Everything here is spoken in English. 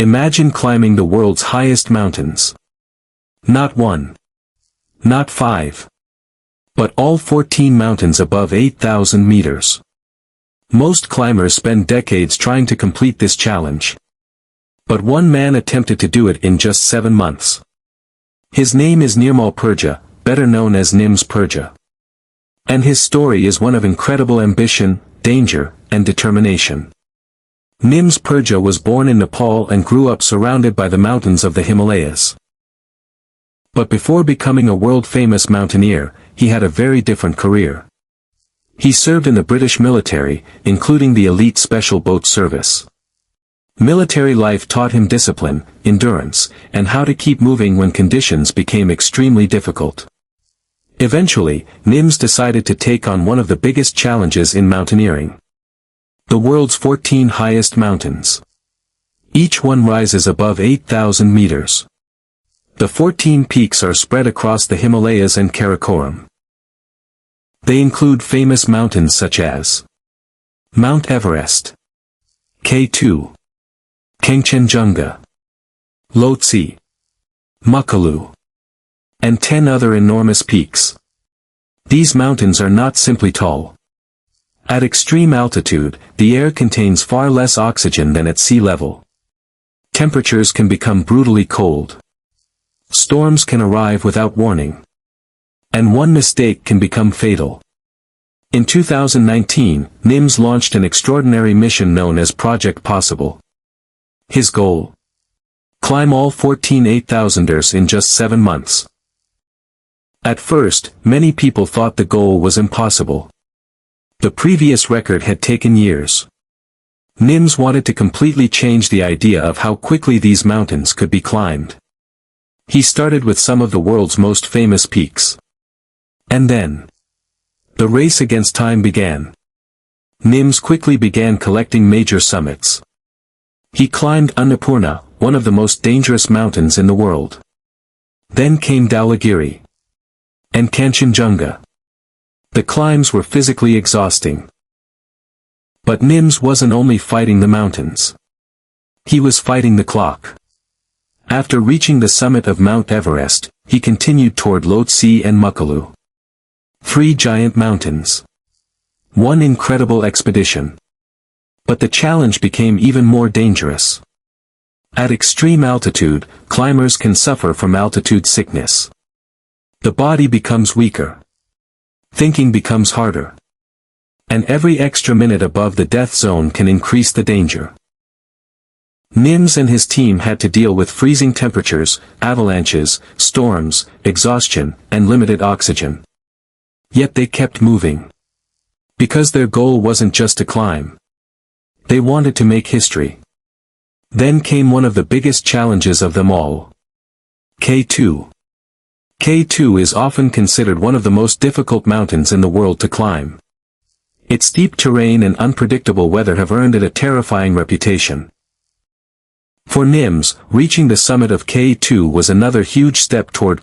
Imagine climbing the world's highest mountains. Not one. Not five. But all 14 mountains above 8,000 meters. Most climbers spend decades trying to complete this challenge. But one man attempted to do it in just 7 months. His name is Nirmal Purja, better known as Nims Purja. And his story is one of incredible ambition, danger, and determination. Nims Purja was born in Nepal and grew up surrounded by the mountains of the Himalayas. But before becoming a world-famous mountaineer, he had a very different career. He served in the British military, including the elite Special Boat Service. Military life taught him discipline, endurance, and how to keep moving when conditions became extremely difficult. Eventually, Nims decided to take on one of the biggest challenges in mountaineering. The world's 14 highest mountains. Each one rises above 8,000 meters. The 14 peaks are spread across the Himalayas and Karakoram. They include famous mountains such as Mount Everest, K2, Kangchenjunga, Lhotse, Makalu, and 10 other enormous peaks. These mountains are not simply tall. At extreme altitude, the air contains far less oxygen than at sea level. Temperatures can become brutally cold. Storms can arrive without warning. And one mistake can become fatal. In 2019, Nims launched an extraordinary mission known as Project Possible. His goal? Climb all 14 8,000ers in just 7 months. At first, many people thought the goal was impossible. The previous record had taken years. Nims wanted to completely change the idea of how quickly these mountains could be climbed. He started with some of the world's most famous peaks. And then, the race against time began. Nims quickly began collecting major summits. He climbed Annapurna, one of the most dangerous mountains in the world. Then came Dhaulagiri and Kanchenjunga. The climbs were physically exhausting. But Nims wasn't only fighting the mountains. He was fighting the clock. After reaching the summit of Mount Everest, he continued toward Lhotse and Makalu. 3 giant mountains. One incredible expedition. But the challenge became even more dangerous. At extreme altitude, climbers can suffer from altitude sickness. The body becomes weaker. Thinking becomes harder. And every extra minute above the death zone can increase the danger. Nims and his team had to deal with freezing temperatures, avalanches, storms, exhaustion, and limited oxygen. Yet they kept moving. Because their goal wasn't just to climb. They wanted to make history. Then came one of the biggest challenges of them all. K2. K2 is often considered one of the most difficult mountains in the world to climb. Its steep terrain and unpredictable weather have earned it a terrifying reputation. For Nims, reaching the summit of K2 was another huge step toward